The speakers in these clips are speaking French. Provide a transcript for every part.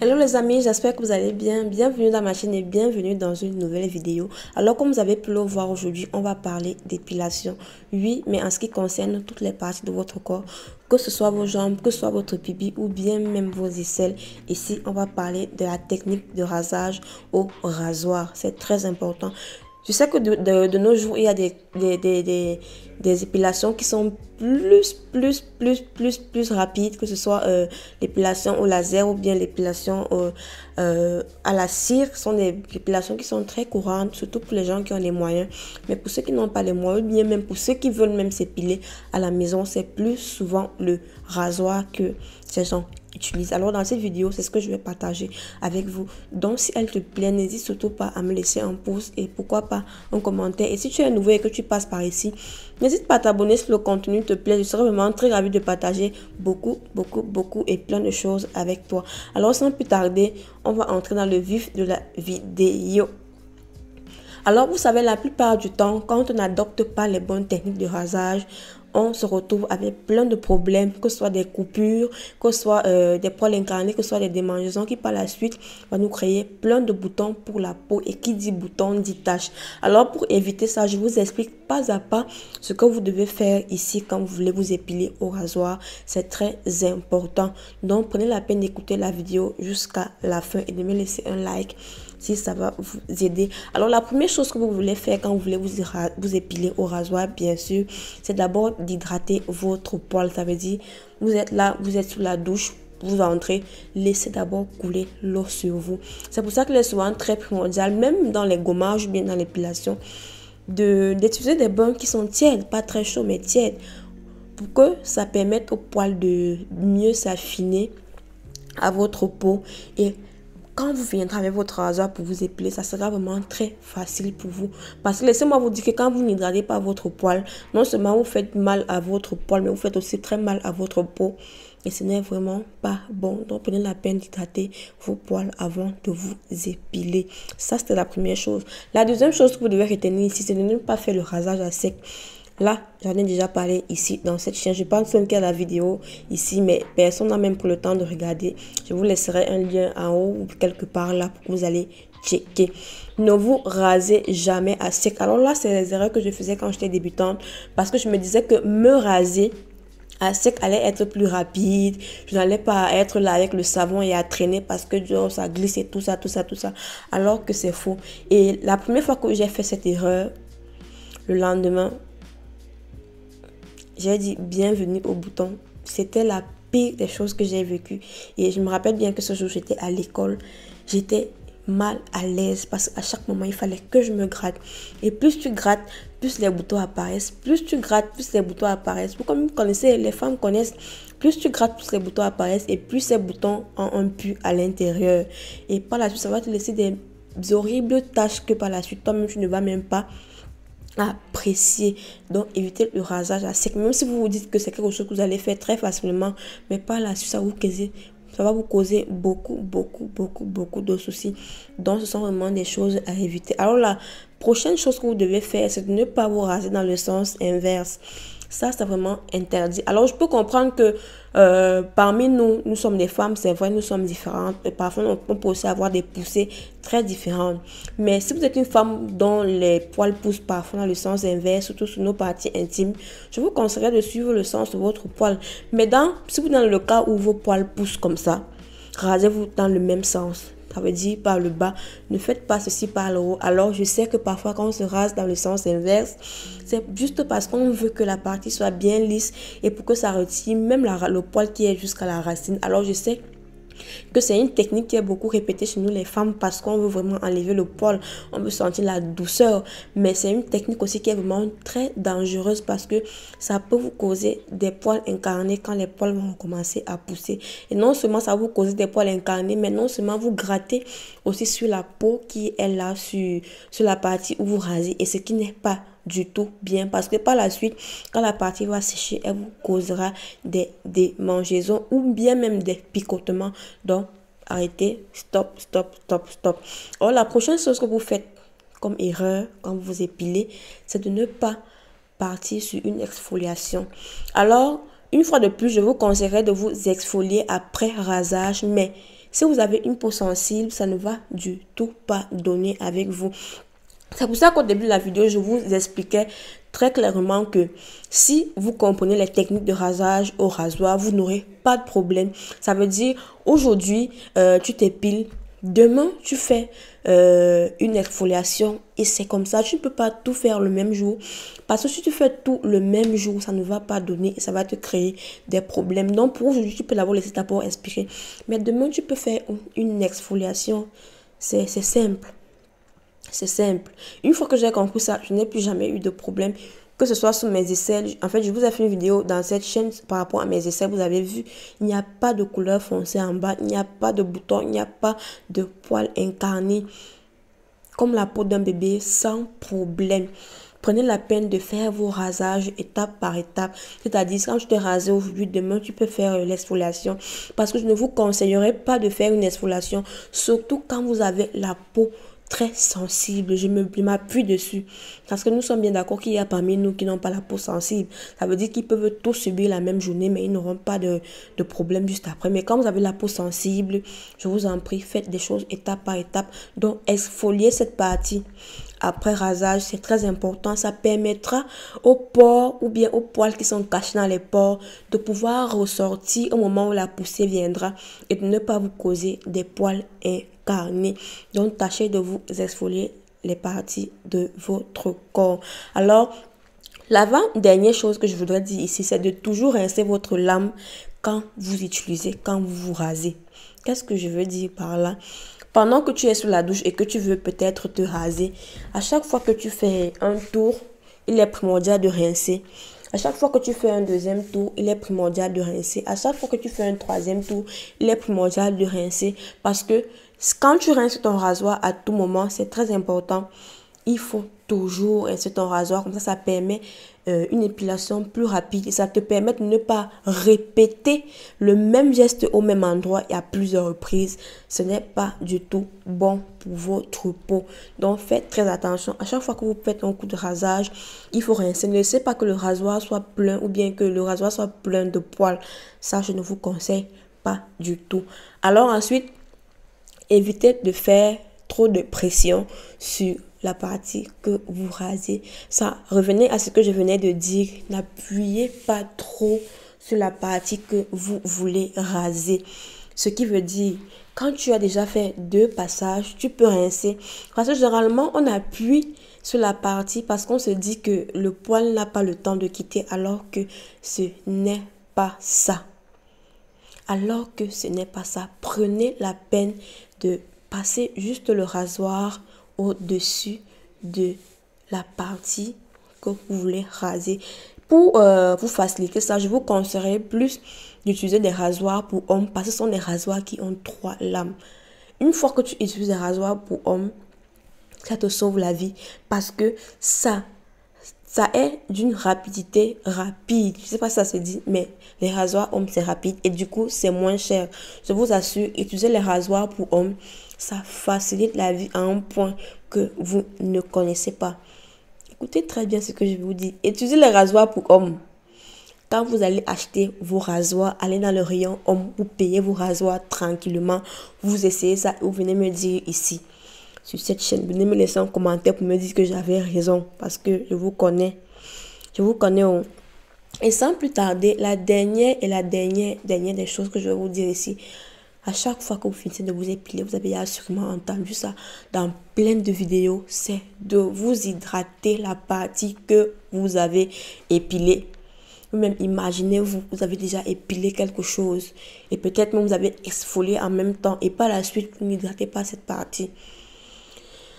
Hello les amis, j'espère que vous allez bien. Bienvenue dans ma chaîne et bienvenue dans une nouvelle vidéo. Alors comme vous avez pu le voir aujourd'hui, on va parler d'épilation. Oui, mais en ce qui concerne toutes les parties de votre corps, que ce soit vos jambes, que ce soit votre pipi ou bien même vos aisselles. Ici, on va parler de la technique de rasage au rasoir. C'est très important. Je sais que de nos jours, il y a des épilations qui sont plus rapides, que ce soit l'épilation au laser ou bien l'épilation à la cire. Ce sont des épilations qui sont très courantes, surtout pour les gens qui ont les moyens. Mais pour ceux qui n'ont pas les moyens, ou bien même pour ceux qui veulent même s'épiler à la maison, c'est plus souvent le rasoir que ces gens utilisent. Alors dans cette vidéo, c'est ce que je vais partager avec vous. Donc si elle te plaît, n'hésite surtout pas à me laisser un pouce et pourquoi pas un commentaire. Et si tu es nouveau et que tu passes par ici, n'hésite pas à t'abonner si le contenu te plaît. Je serai vraiment très ravie de partager beaucoup et plein de choses avec toi. Alors sans plus tarder, on va entrer dans le vif de la vidéo. Alors, vous savez, la plupart du temps, quand on n'adopte pas les bonnes techniques de rasage, on se retrouve avec plein de problèmes, que ce soit des coupures, que ce soit des poils incarnés, que ce soit des démangeaisons qui par la suite va nous créer plein de boutons pour la peau. Et qui dit bouton dit tache. Alors pour éviter ça, je vous explique pas à pas ce que vous devez faire ici quand vous voulez vous épiler au rasoir. C'est très important. Donc prenez la peine d'écouter la vidéo jusqu'à la fin et de me laisser un like si ça va vous aider. Alors la première chose que vous voulez faire quand vous voulez vous épiler au rasoir, bien sûr, c'est d'abord d'hydrater votre poil. Ça veut dire, vous êtes là, vous êtes sous la douche, vous entrez, laissez d'abord couler l'eau sur vous. C'est pour ça qu'il est souvent très primordial, même dans les gommages ou bien dans l'épilation, d'utiliser des bains qui sont tièdes, pas très chauds mais tièdes, pour que ça permette au poil de mieux s'affiner à votre peau. Et quand vous viendrez avec votre rasoir pour vous épiler, ça sera vraiment très facile pour vous. Parce que laissez-moi vous dire que quand vous n'hydratez pas votre poil, non seulement vous faites mal à votre poil, mais vous faites aussi très mal à votre peau. Et ce n'est vraiment pas bon. Donc prenez la peine d'hydrater vos poils avant de vous épiler. Ça, c'était la première chose. La deuxième chose que vous devez retenir ici, c'est de ne pas faire le rasage à sec. Là, j'en ai déjà parlé ici dans cette chaîne. Je pense même qu'il y a la vidéo ici, mais personne n'a même pris le temps de regarder. Je vous laisserai un lien en haut ou quelque part là pour que vous allez checker. Ne vous rasez jamais à sec. Alors là, c'est les erreurs que je faisais quand j'étais débutante parce que je me disais que me raser à sec allait être plus rapide. Je n'allais pas être là avec le savon et à traîner parce que genre, ça glisse et tout ça. Alors que c'est faux. Et la première fois que j'ai fait cette erreur, le lendemain, j'ai dit bienvenue au bouton. C'était la pire des choses que j'ai vécues. Et je me rappelle bien que ce jour, j'étais à l'école. J'étais mal à l'aise parce qu'à chaque moment, il fallait que je me gratte. Et plus tu grattes, plus les boutons apparaissent. Plus tu grattes, plus les boutons apparaissent. Comme vous connaissez, les femmes connaissent. Plus tu grattes, plus les boutons apparaissent. Et plus ces boutons ont un pu à l'intérieur. Et par la suite, ça va te laisser des horribles taches que par la suite, toi-même, tu ne vas même pas apprécier. Donc évitez le rasage à sec, même si vous vous dites que c'est quelque chose que vous allez faire très facilement, mais par la suite ça va vous causer beaucoup de soucis. Donc ce sont vraiment des choses à éviter. Alors la prochaine chose que vous devez faire, c'est de ne pas vous raser dans le sens inverse. Ça, c'est vraiment interdit. Alors, je peux comprendre que parmi nous, nous sommes des femmes, c'est vrai, nous sommes différentes. Et parfois, on peut aussi avoir des poussées très différentes. Mais si vous êtes une femme dont les poils poussent parfois dans le sens inverse, surtout sur nos parties intimes, je vous conseillerais de suivre le sens de votre poil. Mais si vous êtes dans le cas où vos poils poussent comme ça, rasez-vous dans le même sens. Ça veut dire par le bas. Ne faites pas ceci par le haut. Alors, je sais que parfois, quand on se rase dans le sens inverse, c'est juste parce qu'on veut que la partie soit bien lisse et pour que ça retire même le poil qui est jusqu'à la racine. Alors, je sais que c'est une technique qui est beaucoup répétée chez nous les femmes parce qu'on veut vraiment enlever le poil, on veut sentir la douceur, mais c'est une technique aussi qui est vraiment très dangereuse parce que ça peut vous causer des poils incarnés quand les poils vont commencer à pousser. Et non seulement ça va vous causer des poils incarnés, mais non seulement vous grattez aussi sur la peau qui est là sur la partie où vous rasez, et ce qui n'est pas du tout bien parce que par la suite, quand la partie va sécher, elle vous causera des démangeaisons ou bien même des picotements. Donc arrêtez, stop. Alors la prochaine chose que vous faites comme erreur quand vous vous épilez, c'est de ne pas partir sur une exfoliation. Alors une fois de plus, je vous conseillerais de vous exfolier après rasage, mais Si vous avez une peau sensible, ça ne va du tout pas donner avec vous. C'est pour ça qu'au début de la vidéo, je vous expliquais très clairement que si vous comprenez les techniques de rasage au rasoir, vous n'aurez pas de problème. Ça veut dire, aujourd'hui, tu t'épiles. Demain, tu fais une exfoliation et c'est comme ça. Tu ne peux pas tout faire le même jour. Parce que si tu fais tout le même jour, ça ne va pas donner et ça va te créer des problèmes. Donc, pour aujourd'hui, tu peux d'abord laisser ta peau expirer. Mais demain, tu peux faire une exfoliation. C'est simple. C'est simple. Une fois que j'ai compris ça, je n'ai plus jamais eu de problème. Que ce soit sur mes aisselles. En fait, je vous ai fait une vidéo dans cette chaîne par rapport à mes aisselles. Vous avez vu, il n'y a pas de couleur foncée en bas. Il n'y a pas de boutons. Il n'y a pas de poils incarnés. Comme la peau d'un bébé, sans problème. Prenez la peine de faire vos rasages étape par étape. C'est-à-dire, quand tu te rases aujourd'hui, demain, tu peux faire l'exfoliation. Parce que je ne vous conseillerais pas de faire une exfoliation. Surtout quand vous avez la peau très sensible. Je m'appuie dessus. Parce que nous sommes bien d'accord qu'il y a parmi nous qui n'ont pas la peau sensible. Ça veut dire qu'ils peuvent tout subir la même journée, mais ils n'auront pas de problème juste après. Mais quand vous avez la peau sensible, je vous en prie, faites des choses étape par étape. Donc, exfolier cette partie après rasage, c'est très important. Ça permettra aux pores ou bien aux poils qui sont cachés dans les pores de pouvoir ressortir au moment où la poussée viendra et de ne pas vous causer des poils incarnés. Donc, tâchez de vous exfolier les parties de votre corps. Alors, l'avant-dernière chose que je voudrais dire ici, c'est de toujours rincer votre lame quand vous utilisez, quand vous vous rasez. Qu'est-ce que je veux dire par là? Pendant que tu es sous la douche et que tu veux peut-être te raser, à chaque fois que tu fais un tour, il est primordial de rincer. À chaque fois que tu fais un deuxième tour, il est primordial de rincer. À chaque fois que tu fais un troisième tour, il est primordial de rincer. Parce que quand tu rinces ton rasoir à tout moment, c'est très important. Il faut toujours rincer ton rasoir. Comme ça permet une épilation plus rapide. Et ça te permet de ne pas répéter le même geste au même endroit et à plusieurs reprises. Ce n'est pas du tout bon pour votre peau. Donc, faites très attention. À chaque fois que vous faites un coup de rasage, il faut rincer. Ne laissez pas que le rasoir soit plein ou bien que le rasoir soit plein de poils. Ça, je ne vous conseille pas du tout. Alors ensuite, évitez de faire trop de pression sur la partie que vous rasez. Ça, revenez à ce que je venais de dire. N'appuyez pas trop sur la partie que vous voulez raser. Ce qui veut dire, quand tu as déjà fait 2 passages, tu peux rincer. Parce que généralement, on appuie sur la partie parce qu'on se dit que le poil n'a pas le temps de quitter, alors que ce n'est pas ça. Alors que ce n'est pas ça. Prenez la peine de passer juste le rasoir au-dessus de la partie que vous voulez raser. Pour vous faciliter ça, je vous conseillerais plus d'utiliser des rasoirs pour hommes parce que ce sont des rasoirs qui ont 3 lames. Une fois que tu utilises des rasoirs pour hommes, ça te sauve la vie parce que ça est d'une rapidité rapide. Je ne sais pas si ça se dit, mais les rasoirs hommes, c'est rapide et du coup, c'est moins cher. Je vous assure, utiliser les rasoirs pour hommes, ça facilite la vie à un point que vous ne connaissez pas. Écoutez très bien ce que je vous dis. Utilisez les rasoirs pour hommes. Quand vous allez acheter vos rasoirs, allez dans le rayon homme, vous payez vos rasoirs tranquillement. Vous essayez ça et vous venez me dire ici, sur cette chaîne. Venez me laisser un commentaire pour me dire que j'avais raison. Parce que je vous connais. Je vous connais. Oh. Et sans plus tarder, la dernière des choses que je vais vous dire ici. À chaque fois que vous finissez de vous épiler, vous avez sûrement entendu ça dans plein de vidéos, c'est de vous hydrater la partie que vous avez épilée. Vous-même, imaginez-vous, vous avez déjà épilé quelque chose et peut-être même vous avez exfolié en même temps et par la suite, vous n'hydratez pas cette partie.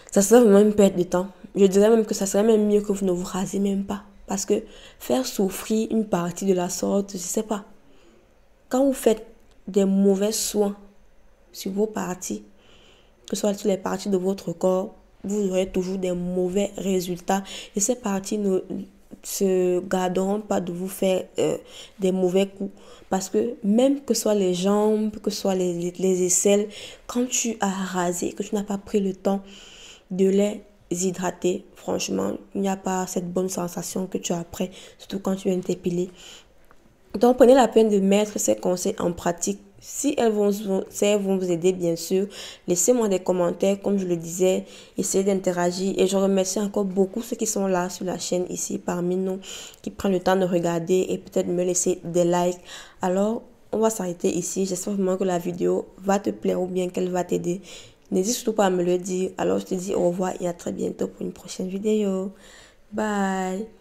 Ça serait vraiment une perte de temps. Je dirais même que ça serait même mieux que vous ne vous rasez même pas. Parce que faire souffrir une partie de la sorte, je ne sais pas. Quand vous faites des mauvais soins sur vos parties, que ce soit sur les parties de votre corps, vous aurez toujours des mauvais résultats. Et ces parties ne se garderont pas de vous faire des mauvais coups. Parce que même que ce soit les jambes, que ce soit les aisselles, quand tu as rasé, que tu n'as pas pris le temps de les hydrater, franchement, il n'y a pas cette bonne sensation que tu as après, surtout quand tu viens de t'épiler. Donc, prenez la peine de mettre ces conseils en pratique si elles vont vous aider, bien sûr, laissez-moi des commentaires, comme je le disais, essayez d'interagir. Et je remercie encore beaucoup ceux qui sont là sur la chaîne ici, parmi nous, qui prennent le temps de regarder et peut-être me laisser des likes. Alors, on va s'arrêter ici. J'espère vraiment que la vidéo va te plaire ou bien qu'elle va t'aider. N'hésite surtout pas à me le dire. Alors, je te dis au revoir et à très bientôt pour une prochaine vidéo. Bye!